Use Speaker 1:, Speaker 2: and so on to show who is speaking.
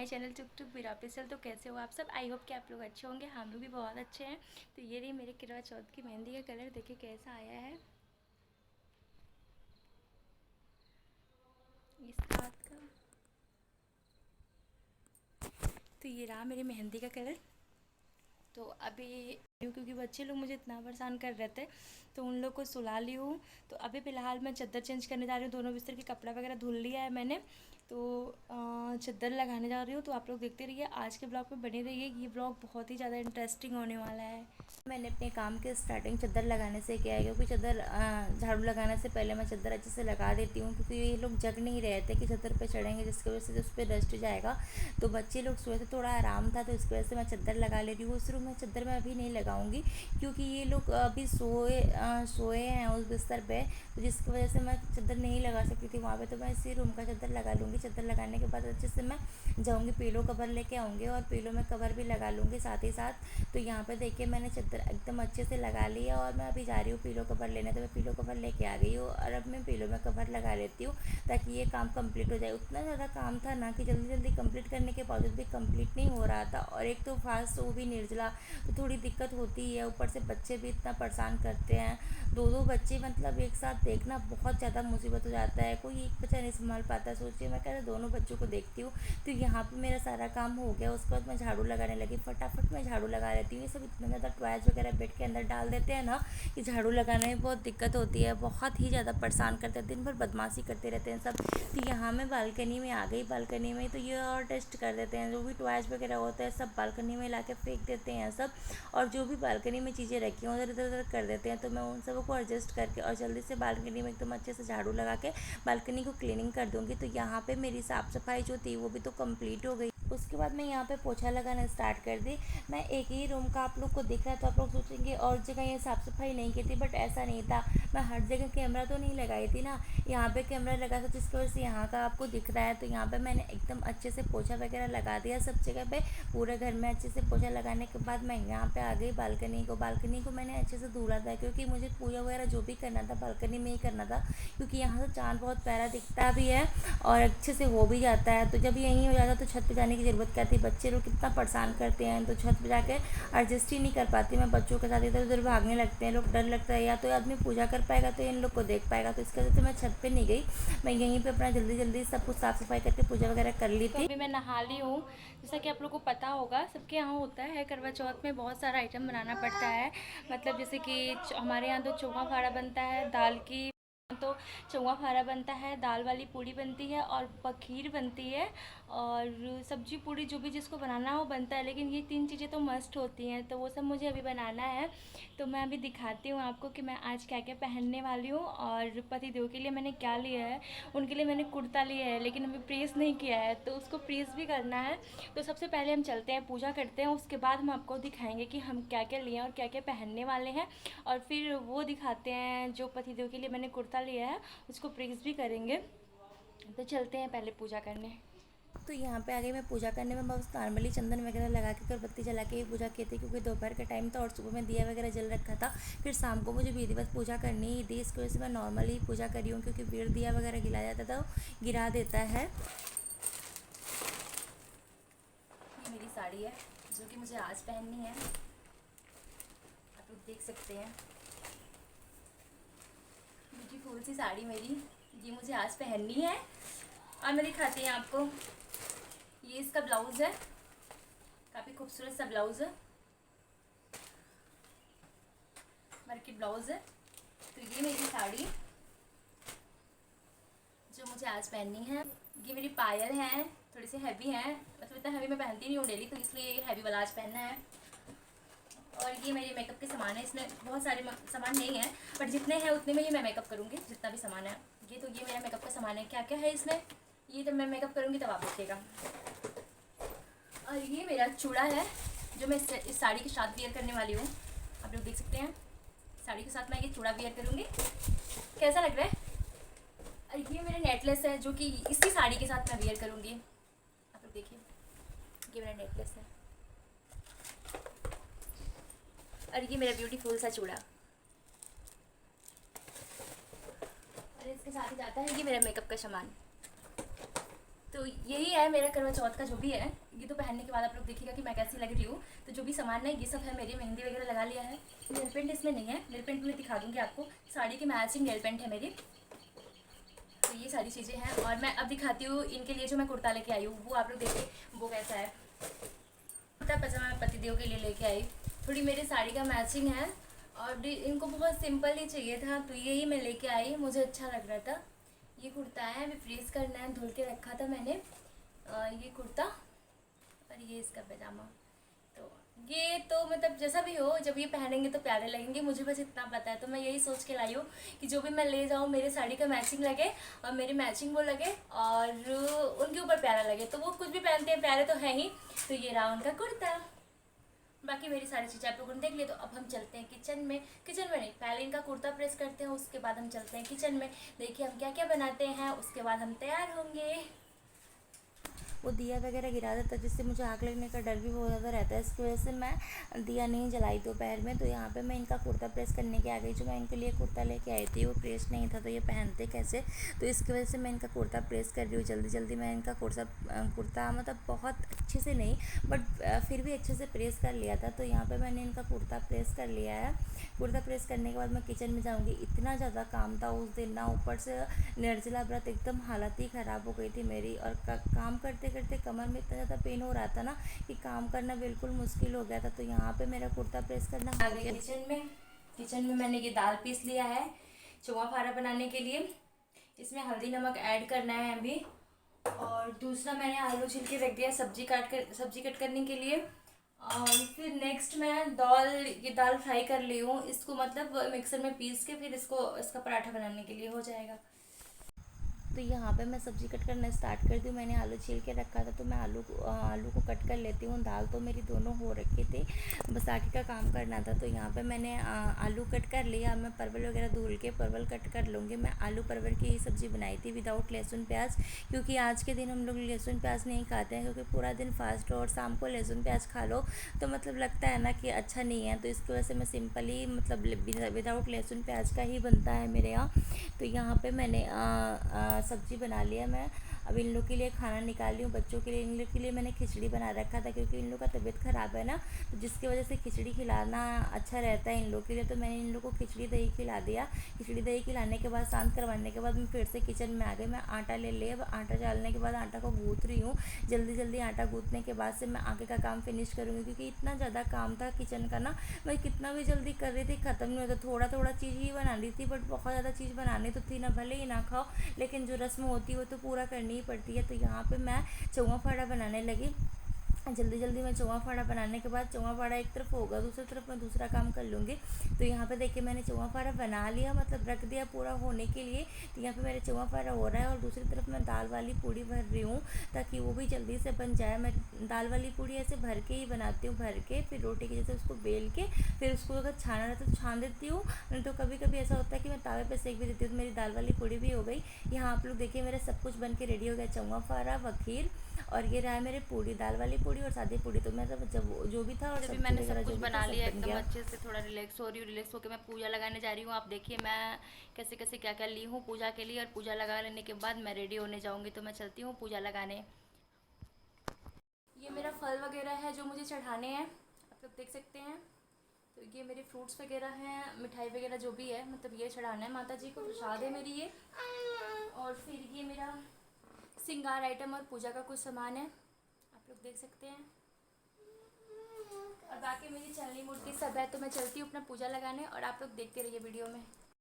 Speaker 1: My channel Tuk Tuk Veera official. तो कैसे हो आप सब? आई होप कि आप लोग अच्छे होंगे। हम लोग भी बहुत अच्छे हैं। तो ये रही मेरे करवा चौथ की मेहंदी का कलर, देखिए कैसा आया है इस रात का। तो ये रहा मेरी मेहंदी का कलर। तो अभी क्योंकि बच्चे लोग मुझे इतना परेशान कर रहे थे तो उन लोग को सुला ली हूँ। तो अभी फ़िलहाल मैं चादर चेंज करने जा रही हूँ। दोनों बिस्तर की कपड़ा वगैरह धुल लिया है मैंने। तो चादर लगाने जा रही हूँ। तो आप लोग देखते रहिए, आज के ब्लॉग में बने रहिए। ये ब्लॉग बहुत ही ज़्यादा इंटरेस्टिंग होने वाला है। मैंने अपने काम की स्टार्टिंग चादर लगाने से किया है, क्योंकि चादर झाड़ू लगाने से पहले मैं चादर अच्छे से लगा देती हूँ, क्योंकि ये लोग जग नहीं रहे थे कि चादर पे चढ़ेंगे, जिसकी वजह से उस पर डस्ट जाएगा। तो बच्चे लोग सोए थे, थोड़ा आराम था, तो इसकी वजह से मैं चादर लगा ले रही हूँ। उस रूम में चादर मैं अभी नहीं लगाऊंगी, क्योंकि ये लोग अभी सोए हैं उस बिस्तर पे, तो जिसकी वजह से मैं चादर नहीं लगा सकती थी वहाँ पे। तो मैं इसी रूम का चादर लगा लूँगी। चादर लगाने के बाद अच्छे से मैं जाऊँगी, पीलो कवर लेके आऊँगी और पीलो में कवर भी लगा लूँगी साथ ही साथ। तो यहाँ पे देखिए मैंने चादर एकदम अच्छे से लगा ली है और मैं अभी जा रही हूँ पीलो कवर लेने। तो मैं पीलो कवर लेके आ गई हूँ और अब मैं पीलो में कवर लगा लेती हूँ, ताकि ये काम कंप्लीट हो जाए। उतना ज़्यादा काम था ना कि जल्दी जल्दी कंप्लीट करने के बावजूद भी कंप्लीट नहीं हो रहा था। और एक तो फास्ट वो भी निर्जला, तो थोड़ी दिक्कत होती है। ऊपर से बच्चे भी इतना परेशान करते हैं, दो बच्चे मतलब एक साथ देखना बहुत ज़्यादा मुसीबत हो जाता है। कोई एक बच्चा नहीं संभाल पाता। सोचिए मैं कैसे दोनों बच्चों को देखती हूँ। तो यहाँ पे मेरा सारा काम हो गया। उसके बाद मैं झाड़ू लगाने लगी, फटाफट मैं झाड़ू लगा लेती हूँ। ये सब इतना ज़्यादा टॉयज वगैरह बेड के अंदर डाल देते हैं ना कि झाड़ू लगाने में बहुत दिक्कत होती है। बहुत ही ज़्यादा परेशान करते हैं, दिन भर बदमाशी करते रहते हैं सब। तो यहाँ मैं बालकनी में आ गई। बालकनी में तो ये और टेस्ट कर देते हैं, जो भी टॉयज वगैरह होता है सब बालकनी में ला के फेंक देते हैं सब। और जो भी बालकनी में चीज़ें रखी हैं उधर इधर उधर कर देते हैं। तो मैं उन सबको एडजस्ट करके और जल्दी से बालकनी में एकदम अच्छे से झाड़ू लगा के बालकनी को क्लीनिंग कर दूँगी। तो यहाँ पे मेरी साफ़ सफाई जो थी वो भी तो कंप्लीट हो गई। उसके बाद मैं यहाँ पे पोछा लगाना स्टार्ट कर दी। मैं एक ही रूम का आप लोग को दिख रहा है तो आप लोग सोचेंगे और जगह ये साफ़ सफाई नहीं की थी, बट ऐसा नहीं था। मैं हर जगह कैमरा तो नहीं लगाई थी ना, यहाँ पे कैमरा लगा था, जिसकी वजह से यहाँ का आपको दिख रहा है। तो यहाँ पे मैंने एकदम अच्छे से पोछा वगैरह लगा दिया सब जगह पे। पूरे घर में अच्छे से पोछा लगाने के बाद मैं यहाँ पे आ गई बालकनी को मैंने अच्छे से धुला था, क्योंकि मुझे पूजा वगैरह जो भी करना था बालकनी में ही करना था, क्योंकि यहाँ से चाँद बहुत प्यारा दिखता भी है और अच्छे से हो भी जाता है। तो जब यहीं हो जाता तो छत पे जाने की ज़रूरत क्या थी। बच्चे लोग कितना परेशान करते हैं, तो छत पे जाके एडजस्ट ही नहीं कर पाती मैं। बच्चों के साथ इधर उधर भागने लगते हैं लोग, डर लगता है या तो आदमी पूजा कर पाएगा तो इन लोग को देख पाएगा। तो इसके वजह से मैं छत पे नहीं गई, मैं यहीं पे अपना जल्दी जल्दी सब कुछ साफ़ सफाई करके पूजा वगैरह कर ली थी। तो अभी मैं नहा ली हूँ। जैसा कि आप लोग को पता होगा, सबके यहाँ होता है करवा चौथ में बहुत सारा आइटम बनाना पड़ता है। मतलब जैसे कि हमारे यहाँ तो चौवा फाड़ा बनता है दाल की। तो चौवा फारा बनता है, दाल वाली पूड़ी बनती है और खीर बनती है और सब्जी पूड़ी जो भी जिसको बनाना हो बनता है। लेकिन ये तीन चीज़ें तो मस्ट होती हैं, तो वो सब मुझे अभी बनाना है। तो मैं अभी दिखाती हूँ आपको कि मैं आज क्या क्या पहनने वाली हूँ। और पति देव के लिए मैंने क्या लिया है। उनके लिए मैंने कुर्ता लिया है, लेकिन अभी प्रेस नहीं किया है, तो उसको प्रेस भी करना है। तो सबसे पहले हम चलते हैं पूजा करते हैं, उसके बाद हम आपको दिखाएंगे कि हम क्या क्या लिए हैं और क्या क्या पहनने वाले हैं। और फिर वो दिखाते हैं जो पतिदेव के लिए मैंने कुर्ता लिया है, उसको प्रेस भी करेंगे। तो चलते हैं पहले पूजा करने। तो यहाँ पे आगे मैं पूजा करने में बस नॉर्मली चंदन वगैरह लगा के अगरबत्ती जला के ही पूजा की थी, क्योंकि दोपहर का टाइम था और सुबह में दिया वगैरह जल रखा था। फिर शाम को मुझे विधिवत पूजा करनी ही थी, इसकी वजह से मैं नॉर्मली पूजा करी हूँ, क्योंकि वीर दिया वगैरह गिलाया जाता था तो गिरा देता है। ये मेरी साड़ी है जो कि मुझे आज पहननी है, आप लोग देख सकते हैं। ब्यूटीफुल सी साड़ी मेरी, ये मुझे आज पहननी है। और मैं दिखाती हूँ आपको, ये इसका ब्लाउज़ है, काफ़ी खूबसूरत सा ब्लाउज़ है, मार्केट ब्लाउज़ है। तो ये मेरी साड़ी जो मुझे आज पहननी है। ये मेरी पायल हैं, थोड़ी सी हैवी हैं, मतलब इतना हैवी मैं पहनती नहीं हूँ डेली, तो इसलिए हैवी वाला आज पहनना है। और ये मेरे मेकअप के सामान है, इसमें बहुत सारे सामान नहीं है, बट जितने हैं उतने में ही मैं मेकअप करूँगी, जितना भी सामान है। ये मेरा मेकअप का सामान है। क्या क्या है इसमें, ये जब मैं मेकअप करूँगी तब आप देखिएगा। और ये मेरा चूड़ा है जो मैं इस साड़ी के साथ वियर करने वाली हूँ, आप लोग देख सकते हैं। साड़ी के साथ मैं ये चूड़ा वियर करूँगी, कैसा लग रहा है। और ये मेरा नेकलेस है जो कि इसी साड़ी के साथ मैं वियर करूँगी, आप लोग देखिए। ये मेरा नेकलेस है और ये मेरा ब्यूटीफुल सा चूड़ा। और इसके साथ ही जाता है ये मेरा मेकअप का सामान। तो यही है मेरा करवा चौथ का जो भी है। ये तो पहनने के बाद आप लोग देखिएगा कि मैं कैसी लग रही हूँ। तो जो भी सामान है ये सब है, मेरी मेहंदी वगैरह लगा लिया है। नेल पेंट इसमें नहीं है, नेल पेंट मैं दिखा दूँगी आपको। साड़ी की मैचिंग नेल पेंट है मेरी। तो ये सारी चीज़ें हैं और मैं अब दिखाती हूँ इनके लिए जो मैं कुर्ता लेके आई हूँ, वो आप लोग देखिए वो कैसा है। कुर्ता पजामा मैं पतिदेव के लिए लेके आई। थोड़ी मेरी साड़ी का मैचिंग है और इनको बहुत सिंपल ही चाहिए था, तो यही मैं लेके आई, मुझे अच्छा लग रहा था। ये कुर्ता है, अभी प्रेस करना है, धुल के रखा था मैंने। ये कुर्ता और ये इसका पजामा। तो ये तो मतलब जैसा भी हो, जब ये पहनेंगे तो प्यारे लगेंगे, मुझे बस इतना पता है। तो मैं यही सोच के लाई हूँ कि जो भी मैं ले जाऊँ मेरे साड़ी का मैचिंग लगे और मेरी मैचिंग वो लगे और उनके ऊपर प्यारा लगे। तो वो कुछ भी पहनते हैं प्यारे तो है ही। तो ये रहा उनका कुर्ता। बाकी मेरी सारी चीज़ें आप लोगों ने देख ली। तो अब हम चलते हैं किचन में। किचन में नहीं, पहले इनका कुर्ता प्रेस करते हैं, उसके बाद हम चलते हैं किचन में। देखिए हम क्या क्या बनाते हैं, उसके बाद हम तैयार होंगे। वो दिया वगैरह गिरा देता है जिससे मुझे आग लगने का डर भी बहुत ज़्यादा रहता है, इसकी वजह से मैं दिया नहीं जलाई दोपहर में। तो यहाँ पे मैं इनका कुर्ता प्रेस करने के आ गई। जो मैं इनके लिए कुर्ता लेके आई थी वो प्रेस नहीं था, तो ये पहनते कैसे, तो इसकी वजह से मैं इनका कुर्ता प्रेस कर रही हूँ जल्दी जल्दी। मैं इनका कुर्ता मतलब बहुत अच्छे से नहीं बट फिर भी अच्छे से प्रेस कर लिया था। तो यहाँ पर मैंने इनका कुर्ता प्रेस कर लिया है। कुर्ता प्रेस करने के बाद मैं किचन में जाऊँगी। इतना ज़्यादा काम था उस दिन ना, ऊपर से निर्जला व्रत, एकदम हालत ही ख़राब हो गई थी मेरी। और काम करते करते कमर में इतना ज़्यादा पेन हो रहा था ना कि काम करना बिल्कुल मुश्किल हो गया था। तो यहाँ पे मेरा कुर्ता प्रेस करना आ गया। किचन में मैंने ये दाल पीस लिया है चोवा फारा बनाने के लिए। इसमें हल्दी नमक ऐड करना है अभी। और दूसरा मैंने आलू छिल के रख दिया सब्जी कट करने के लिए। और फिर नेक्स्ट मैं ये दाल फ्राई कर ली हूँ, इसको मतलब मिक्सर में पीस के फिर इसका पराठा बनाने के लिए हो जाएगा। तो यहाँ पे मैं सब्ज़ी कट करना स्टार्ट कर दी हूँ। मैंने आलू छील के रखा था, तो मैं आलू को कट कर लेती हूँ। दाल तो मेरी दोनों हो रखे थे, बस आगे का काम करना था। तो यहाँ पे मैंने आलू कट कर लिया। मैं परवल वगैरह धुल के परवल कट कर लूँगी। मैं आलू परवल की ही सब्ज़ी बनाई थी विदाउट लहसुन प्याज, क्योंकि आज के दिन हम लोग लहसुन प्याज नहीं खाते हैं, क्योंकि पूरा दिन फास्ट हो और शाम को लहसुन प्याज खा लो तो मतलब लगता है ना कि अच्छा नहीं है। तो इसकी वजह से मैं सिंपली मतलब विदाउट लहसुन प्याज का ही बनता है मेरे यहाँ। तो यहाँ पे मैंने सब्ज़ी बना लिया। मैं अब इन लोग के लिए खाना निकाल रही हूँ, बच्चों के लिए। इन लोग के लिए मैंने खिचड़ी बना रखा था, क्योंकि इन लोग का तबीयत ख़राब है ना, तो जिसकी वजह से खिचड़ी खिलाना अच्छा रहता है इन लोग के लिए। तो मैंने इन लोग को खिचड़ी दही खिला दिया। खिचड़ी दही खिलाने के बाद शांत करवाने के बाद मैं फिर से किचन में आ गई। मैं आटा ले लिया। अब आटा डालने के बाद आटा को गूँथ रही हूँ। जल्दी जल्दी आटा गूँथने के बाद से मैं आगे का काम फिनिश करूँगी, क्योंकि इतना ज़्यादा काम था किचन का ना, मैं कितना भी जल्दी कर रही थी ख़त्म नहीं होता। थोड़ा थोड़ा चीज़ ही बना रही थी, बट बहुत ज़्यादा चीज़ बनानी तो थी ना, भले ही ना खाओ लेकिन जो रस्म होती है वो तो पूरा करनी ही पड़ती है। तो यहाँ पे मैं चौवा फाड़ा बनाने लगी। जल्दी जल्दी मैं चौवा फाड़ा बनाने के बाद, चौवा फाड़ा एक तरफ होगा, दूसरी तरफ मैं दूसरा काम कर लूँगी। तो यहाँ पे देखिए मैंने चौवा फाड़ा बना लिया, मतलब रख दिया पूरा होने के लिए। तो यहाँ पे मेरे चौवा फाड़ा हो रहा है और दूसरी तरफ मैं दाल वाली पूड़ी भर रही हूँ, ताकि वो भी जल्दी से बन जाए। मैं दाल वाली पूड़ी ऐसे भर के ही बनाती हूँ, भर के फिर रोटी की जैसे उसको बेल के फिर उसको अगर छाना रहता तो छान देती हूँ, नहीं तो कभी कभी ऐसा होता है कि मैं तावे पे सेक भी देती हूँ। तो मेरी दाल वाली पूड़ी भी हो गई। यहाँ आप लोग देखिए मेरा सब कुछ बन के रेडी हो गया, चौवा फाड़ा व खीर, और ये रहा मेरे पूड़ी, दाल वाली पूड़ी और सादी पूड़ी। तो मैं जब जो भी था, और
Speaker 2: अभी
Speaker 1: सब्जी
Speaker 2: मैंने
Speaker 1: वगैरह
Speaker 2: सब कुछ
Speaker 1: जो भी था
Speaker 2: बना
Speaker 1: सब
Speaker 2: लिया
Speaker 1: बन
Speaker 2: एकदम
Speaker 1: गया।
Speaker 2: अच्छे से। थोड़ा रिलैक्स हो रही हूँ, रिलैक्स होकर मैं पूजा लगाने जा रही हूँ। आप देखिए मैं कैसे कैसे क्या क्या ली हूँ पूजा के लिए, और पूजा लगा लेने के बाद मैं रेडी होने जाऊँगी। तो मैं चलती हूँ पूजा लगाने।
Speaker 1: ये मेरा फल वगैरह है जो मुझे चढ़ाने हैं, आप लोग देख सकते हैं। तो ये मेरे फ्रूट्स वगैरह हैं, मिठाई वगैरह जो भी है, मतलब ये चढ़ाना है माता जी को, प्रसाद है मेरी ये। और फिर ये मेरा श्रृंगार आइटम और पूजा का कुछ सामान है, आप लोग देख सकते हैं। और बाकी मेरी चलनी मूर्ति सब है। तो मैं चलती हूँ अपना पूजा लगाने, और आप लोग देखते रहिए वीडियो में।